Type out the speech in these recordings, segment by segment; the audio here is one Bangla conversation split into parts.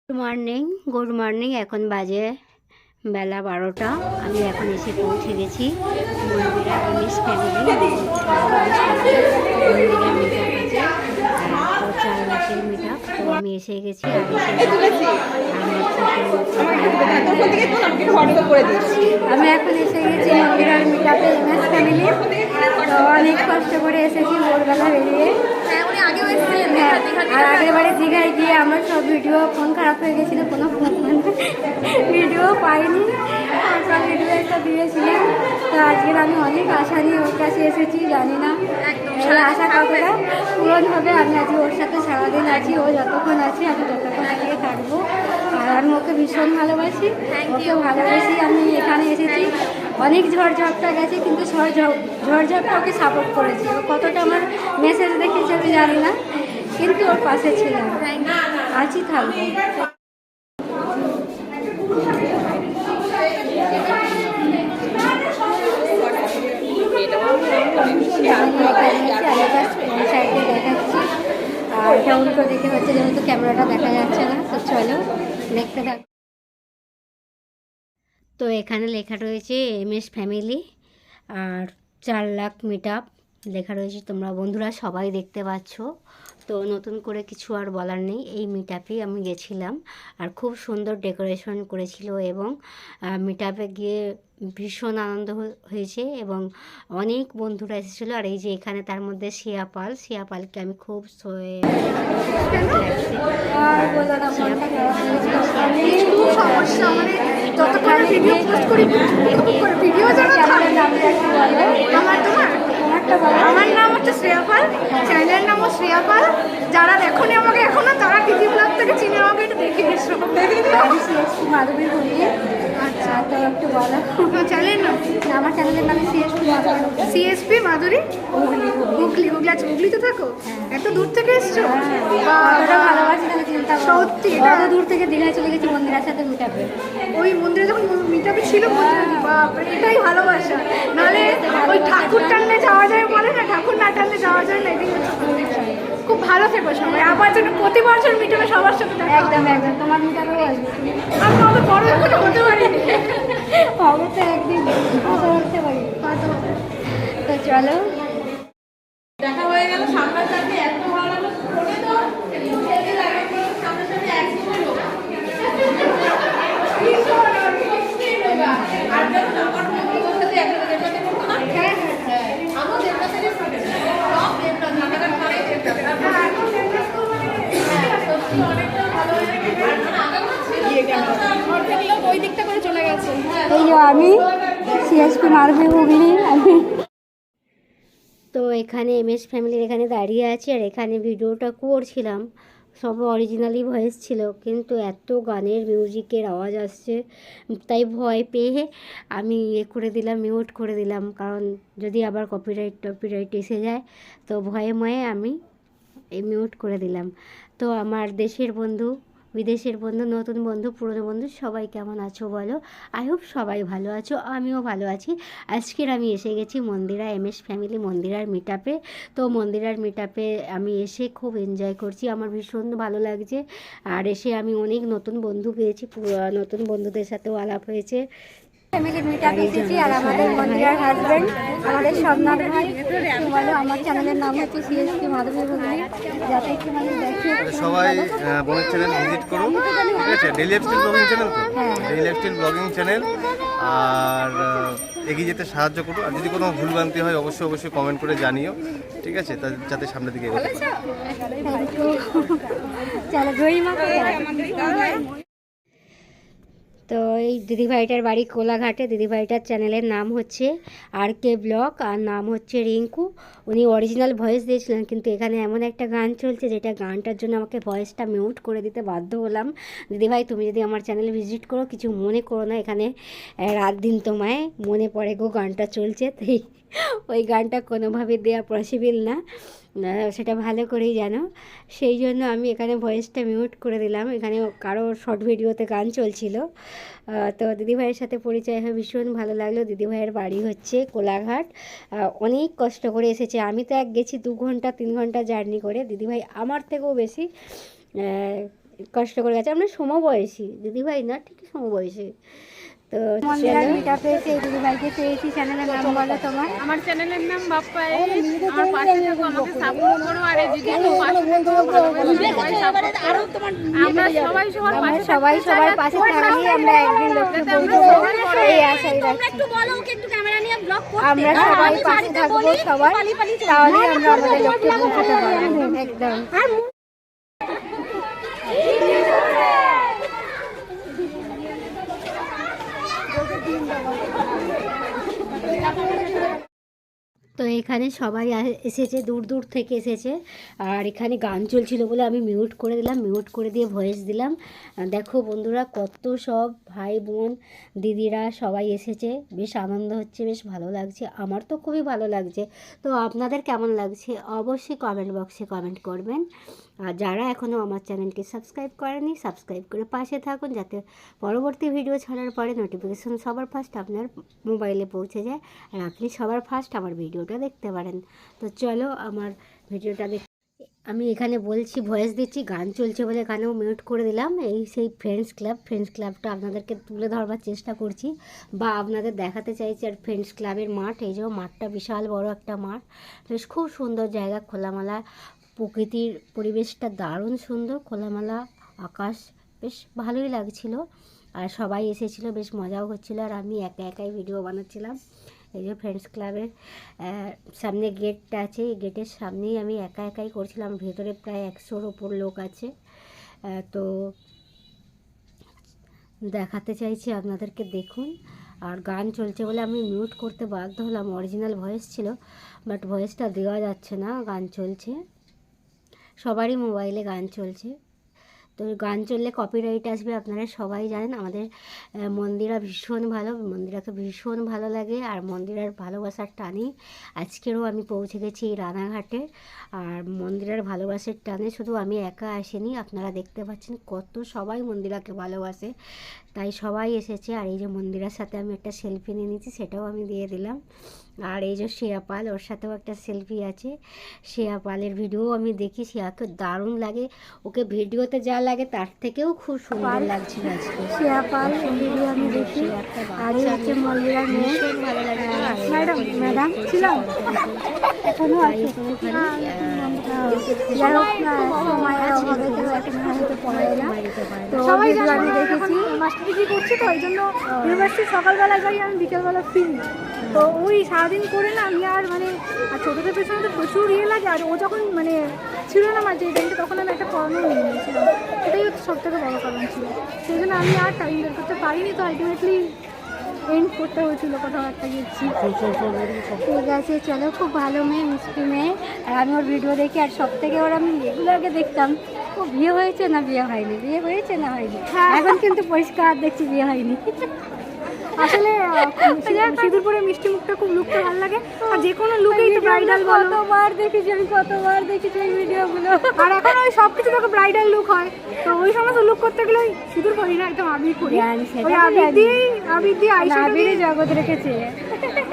Good morning. এখন বাজে বেলা 12টা। আমি এখন এসে পৌঁছে গেছি মন্দিরা এমএস ফ্যামিলি। মন্দিরা মিট আপ আছে তো 4 লাখের মিট আপ। তো আমি এসে গেছি আর আমি এখন এসে গেছি মন্দিরার মিট আপে এমএস ফ্যামিলি। তো অনেক কষ্ট করে এসেছি ভোরবেলা বেরিয়ে। আর আগের বারে দীঘায় গিয়ে আমার সব ভিডিও ফোন খারাপ হয়ে গেছিলো, কোনো ভিডিও পাইনি। সব ভিডিও একটা দিয়েছিলাম। তো আজকের আমি অনেক আশা নিয়ে ওর কাছে এসেছি, জানি না এই আশা কতটা পূরণ হবে। আমি আজকে ওর সাথে সারাদিন আছি, ও যতক্ষণ আছে আমি ততক্ষণ আজকে থাকবো। আর আমি ওকে ভীষণ ভালোবাসি, ওকে ভালোবাসি আমি এখানে এসেছি। অনেক ঝড়ঝাপটা গেছে, কিন্তু ঝড়ঝাপটা ওকে সাপোর্ট করেছি। ও কতটা আমার মেসেজ দেখেছে আমি জানি না, কিন্তু ওর পাশে ছিলাম, আছি, থাকবো। দেখাচ্ছি আর ডাউন করে দেখে হচ্ছে, যেহেতু ক্যামেরাটা দেখা যাচ্ছে না। তো চলো দেখতে থাক। তো এখানে লেখা রয়েছে এমএস ফ্যামিলি আর 4 লাখ মিট আপ লেখা রয়েছে। তোমরা বন্ধুরা সবাই দেখতে পাচ্ছ। তো নতুন করে কিছু আর বলার নেই। এই মিট আপে আমি গেছিলাম আর খুব সুন্দর ডেকোরেশন করেছিল এবং মিট আপে গিয়ে ভীষণ আনন্দ হয়েছে এবং অনেক বন্ধুরা এসেছিলো। আর এই যে এখানে তার মধ্যে শ্রেয়া পালকে আমি খুব আমার নাম হচ্ছে শ্রেয়া পাল, চ্যানেলের নামও শ্রেয়া পাল। যারা দেখোনি আমাকে এখনো, তারা টিভি ব্লগ থেকে চিনে আমাকে একটু দেখে এসো। মাধবী বলি। আচ্ছা, তো একটু বলো চ্যানেলের নাম। আমার চ্যানেলের নাম সিএসপি মাধুরী হুগলি। আচ্ছা, হুগলিতে থাকো? এত দূর থেকে এসছো? ভালোবাসি না, চিন্তা সত্যি কত দূর থেকে দীঘায় চলে গেছি মন্দিরের সাথে মিট আপে। ওই মন্দিরে যখন মিট আপে ছিল, বাপরে, এটাই ভালোবাসা। নাহলে ওই ঠাকুর টানলে যাওয়া যায় বলে না, ঠাকুর না টানলে যাওয়া যায় না। এটাই খুব ভালো থেকো সবাই। আবার যেন প্রতি বছর মিট আপে সবার সাথে দেখা। একদম তোমার মিট আপেও আসবে। আমি অত বড় এখনো হতে পারিনি। হবে তো একদিন আশা করতে পারি। তো চলো, দেখা হয়ে গেল সামনাসামনি। এত ভালো লাগলো ফোনে, তো একটু হেভি লাগে সামনাসামনি একদম লোক। আর যখন আমার বন্ধুদের সাথে একসাথে দেবনাথে করতো না, আমার দেবনাথেরই ফোনে সব দেবনাথ, রানাঘাট মানে সত্যি অনেকটা ভালো হয়ে গেছে। ওই দিকটা করে চলে গেছে। এই যে আমি সিএসপি মাধবী হুগলি। তো এখানে এমএস ফ্যামিলির এখানে দাঁড়িয়ে আছি আর এখানে ভিডিওটা করছিলাম। সব অরিজিনালি ভয়েস ছিল, কিন্তু এত গানের মিউজিকের আওয়াজ আসছে, তাই ভয় পেয়ে আমি করে দিলাম, মিউট করে দিলাম। কারণ যদি আবার কপিরাইট এসে যায়, তো ভয়ে আমি মিউট করে দিলাম। তো আমার দেশের বন্ধু, বিদেশের বন্ধু, নতুন বন্ধু, পুরনো বন্ধু, সবাই কেমন আছো বলো? আই হোপ সবাই ভালো আছো, আমিও ভালো আছি। আজকের আমি এসে গেছি মন্দিরা এমএস ফ্যামিলি মন্দিরার মিট আপে। তো মন্দিরার মিট আপে আমি এসে খুব এনজয় করছি, আমার ভীষণ ভালো লাগছে। আর এসে আমি অনেক নতুন বন্ধু পেয়েছি, নতুন বন্ধুদের সাথেও আলাপ হয়েছে। ফ্যামিলি মিট আপ এসেছি আর আমাদের মন্দিরার হাজব্যান্ড, আমাদের সোমনাথ ভাই। বলো, আমার চ্যানেলের নাম হচ্ছে সিএসপি মাধবী হুগলি। যাতে একটু মানুষ দেখে, সবাই বোনের চ্যানেল ভিজিট করুন, ঠিক আছে? ডেইলি লাইফস্টাইল ব্লগিং চ্যানেল, তো ডেইলি লাইফস্টাইল ব্লগিং চ্যানেল। আর এগিয়ে যেতে সাহায্য করুন। আর যদি কোনো ভুলভ্রান্তি হয় অবশ্যই কমেন্ট করে জানিও, ঠিক আছে? যাতে সামনের দিকে এগোতে পারি। চলো জয়ী মা। তো এই দিদিভাইটার বাড়ি কোলাঘাটে। দিদিভাইটার চ্যানেলের নাম হচ্ছে RK ব্লগ আর নাম হচ্ছে রিঙ্কু। উনি অরিজিনাল ভয়েস দিয়েছিলেন, কিন্তু এখানে এমন একটা গান চলছে যেটা গানটার জন্য আমাকে ভয়েসটা মিউট করে দিতে বাধ্য হলাম। দিদিভাই, তুমি যদি আমার চ্যানেলে ভিজিট করো, কিছু মনে করো না। এখানে রাত দিন তোমায় মনে পড়ে গো গানটা চলছে, তাই ওই গানটা কোনোভাবে দেওয়া পসিবল না, সেটা ভালো করেই জানো। সেই জন্য আমি এখানে ভয়েসটা মিউট করে দিলাম। এখানে কারো শর্ট ভিডিওতে গান চলছিল। তো দিদিভাইয়ের সাথে পরিচয় হয়ে ভীষণ ভালো লাগলো। দিদিভাইয়ের বাড়ি হচ্ছে কোলাঘাট। অনেক কষ্ট করে এসেছে। আমি তো গেছি 2 ঘন্টা 3 ঘন্টা জার্নি করে, দিদিভাই আমার থেকেও বেশি কষ্ট করে গেছে। আমরা সমবয়সী দিদিভাই না, ঠিক সমবয়সী। তো মন্দিরার মিটা পেয়েছে, এই দিদিভাইকে পেয়েছি। চ্যানেলের নাম বলো তোমার? আমার চ্যানেলের নাম বাপ্পা। আমার পাশে থাকো, আমাকে সাপোর্ট করো, আর এই দিদিকে পাশে থাকো, ভালোবেসে সবাই সাপোর্ট করো। আমরা সবাই সবার আমরা পাশে সবাই সবার পাশে থাকি, আমরা একদিন লক্ষ্মী পৌঁছে যাবো, এই আশাই রাখছি। আমরা সবাই পাশে থাকবো সবার, তাহলেই আমরা আমাদের লক্ষ্যে পৌঁছাতে পারবো। একদম। তো এখানে সবাই এসেছে, দূর দূর থেকে এসেছে। আর এখানে গান চলছিল বলে আমি মিউট করে দিলাম, মিউট করে দিয়ে ভয়েস দিলাম। দেখো বন্ধুরা, কত সব ভাই বোন দিদিরা সবাই এসেছে, বেশ আনন্দ হচ্ছে, বেশ ভালো লাগছে। আমার তো খুবই ভালো লাগছে। তো আপনাদের কেমন লাগছে অবশ্যই কমেন্ট বক্সে কমেন্ট করবেন। আর যারা এখনও আমার চ্যানেলকে সাবস্ক্রাইব করেনি, সাবস্ক্রাইব করে পাশে থাকুন, যাতে পরবর্তী ভিডিও ছাড়ার পরে নোটিফিকেশন সবার ফার্স্ট আপনার মোবাইলে পৌঁছে যায়, আর আপনি সবার ফার্স্ট আমার ভিডিওটা দেখতে পারেন। তো চলো আমার ভিডিওটা আমি এখানে বলছি, ভয়েস দিচ্ছি, গান চলছে বলে এখানেও মিউট করে দিলাম। এই সেই ফ্রেন্ডস ক্লাবটা আপনাদেরকে তুলে ধরবার চেষ্টা করছি বা আপনাদের দেখাতে চাইছি। আর ফ্রেন্ডস ক্লাবের মাঠ, এই যে মাঠটা বিশাল বড় একটা মাঠ, বেশ খুব সুন্দর জায়গা, খোলামেলা প্রকৃতির পরিবেশটা দারুণ সুন্দর, খোলামেলা আকাশ, বেশ ভালোই লাগছিল। আর সবাই এসেছিলো, বেশ মজাও হচ্ছিলো। আর আমি একা একাই ভিডিও বানাচ্ছিলাম। এই যে ফ্রেন্ডস ক্লাবের সামনে গেটটা আছে, এই গেটের সামনেই আমি একা একাই করছিলাম। ভেতরে প্রায় 100-র ওপর লোক আছে। তো দেখাতে চাইছি আপনাদেরকে, দেখুন। আর গান চলছে বলে আমি মিউট করতে বাধ্য হলাম, অরিজিনাল ভয়েস ছিল, বাট ভয়েসটা দেওয়া যাচ্ছে না, গান চলছে, সবারই মোবাইলে গান চলছে। তো গান চললে কপিরাইট আসবে, আপনারা সবাই জানেন। আমাদের মন্দিরা ভীষণ ভালো, মন্দিরাকে ভীষণ ভালো লাগে। আর মন্দিরার ভালোবাসার টানে আজকেরও আমি পৌঁছে গেছি রানাঘাটে। আর মন্দিরার ভালোবাসার টানে শুধু আমি একা আসিনি, আপনারা দেখতে পাচ্ছেন কত সবাই মন্দিরাকে ভালোবাসে, তাই সবাই এসেছে। আর এই যে মন্দিরার সাথে আমি একটা সেলফি নিয়ে নিয়েছি, সেটাও আমি দিয়ে দিলাম। আর এই যে শ্রেয়া পাল, ওর সাথেও একটা সেলফি আছে। শ্রেয়া পালের ভিডিও আমি দেখি, শ্রেয়াকে দারুণ লাগে, ওকে ভিডিওতে যা লাগে তার থেকেও খুব সুন্দর লাগছিল আজকে। শ্রেয়া পাল ভিডিও আমি দেখি। আর এই হচ্ছে মন্দিরার মেয়ে, ভীষণ ভালো লাগে। ম্যাডাম ছিলাম, এখনো আছে। যাই হোক, সময়ের অভাবে কেউ এখন হয়তো পড়ে না। তো সবাই আমি দেখেছি, মাস্টার ডিগ্রি করছি, তো ওই জন্য ইউনিভার্সিটি সকালবেলা যাই, আমি বিকেলবেলা ফিরি। তো ওই সারাদিন করে না আমি আর মানে, আর ছোটোদের পেছনে তো প্রচুর ইয়ে লাগে। আর ও যখন মানে ছিল না মাঝে ইভেন্টে, তখন আমি একটা পড়ানো নিয়ে নিয়েছিলাম, এটাই হচ্ছে সব থেকে বড়ো কারণ ছিল। সেই জন্য আমি আর টাইম বের করতে পারিনি, তো আলটিমেটলি এন্ড করতে হয়েছিল, কোথাও একটা গেছি। ঠিক আছে, চলো, খুব ভালো মেয়ে, মিষ্টি মেয়ে। আর আমি ওর ভিডিও দেখি, আর সব থেকে ওর আমি রেগুলারকে দেখতাম, ও বিয়ে হয়েছে না বিয়ে হয়নি, বিয়ে হয়েছে না হয়নি। এখন কিন্তু পরিষ্কার দেখছি বিয়ে হয়নি। আসলে সিঁদুর পরে মিষ্টি মুখটা খুব লুকটা ভালো লাগে। আর যে কোনো লুকেই তো ব্রাইডাল বলো, কতবার দেখেছি আমি, কতবার দেখেছি এই ভিডিওগুলো। আর এখন ওই সব কিছু দেখো ব্রাইডাল লুক হয়, তো ওই সমস্ত লুক করতে গেলে ওই সিঁদুর করি না, একদম আবির করি। ওই আবির দিয়ে আবিরে জগৎ রেখেছে।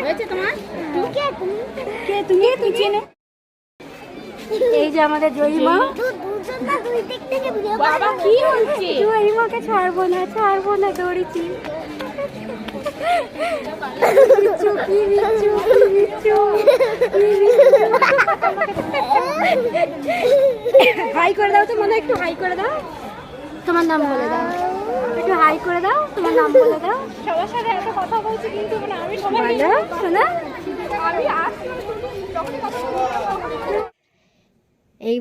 হয়েছে তোমার? তুমি চেনো? এই যে আমাদের জয়িমা, বাবা কি হচ্ছে? জয়িমাকে ছাড়বো না, দৌড়েছি। হাই করে দাও তো, মনে একটু হাই করে দাও, তোমার নাম বলে দাও, একটু হাই করে দাও, তোমার নাম বলে দাও। সবার সাথে এত কথা বলছি, কিন্তু মানে আমি সবাই বলো শোনা। আমি যখনই কথা বলছি এই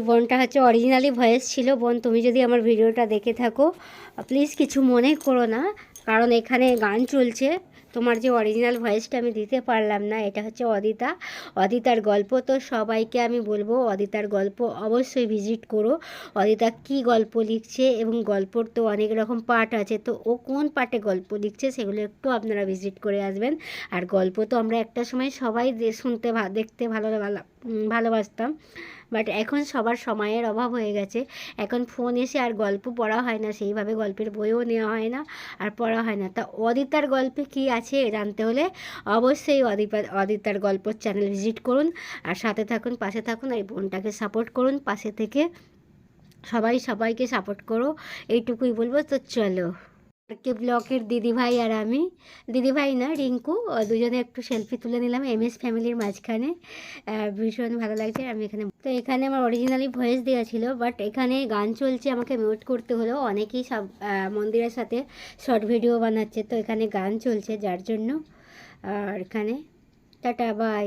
বোনটা হচ্ছে অরিজিনালি ভয়েস ছিল। বোন, তুমি যদি আমার ভিডিওটা দেখে থাকো প্লিজ কিছু মনে করো না, কারণ এখানে গান চলছে, তোমার যে অরিজিনাল ভয়েসটা আমি দিতে পারলাম না। এটা হচ্ছে অদিতার গল্প। তো সবাইকে আমি বলবো অদিতার গল্প অবশ্যই ভিজিট করো। অদিতা কি গল্প লিখছে, এবং গল্পর তো অনেক রকম পার্ট আছে, তো ও কোন পার্টে গল্প লিখছে সেগুলো একটু আপনারা ভিজিট করে আসবেন। আর গল্প তো আমরা একটা সময় সবাই শুনতে দেখতে ভালোবাসতাম, বাট এখন সবার সময়ের অভাব হয়ে গেছে। এখন ফোন এসে আর গল্প পড়া হয় না, সেইভাবে গল্পের বইও নেওয়া হয় না, আর পড়া হয় না। তা অদিতার গল্পে কি আছে জানতে হলে অবশ্যই অদিতার গল্প চ্যানেল ভিজিট করুন, আর সাথে থাকুন, পাশে থাকুন, আর বোনটাকে সাপোর্ট করুন পাশে থেকে। সবাই সবাইকে সাপোর্ট করো, এইটুকুই বলবো। তো চলো, কে ব্লকের দিদিভাই আর আমি, দিদিভাই না রিঙ্কু, দুজনে একটু সেলফি তুলে নিলাম MS ফ্যামিলির মাঝখানে। ভীষণ ভালো লাগছে। আমি এখানে, তো এখানে আমার অরিজিনালি ভয়েস দেওয়া ছিল, বাট এখানে গান চলছে, আমাকে মিউট করতে হলো। অনেকেই সব মন্দিরের সাথে শর্ট ভিডিও বানাচ্ছে, তো এখানে গান চলছে যার জন্য। আর এখানে টাটা বাই।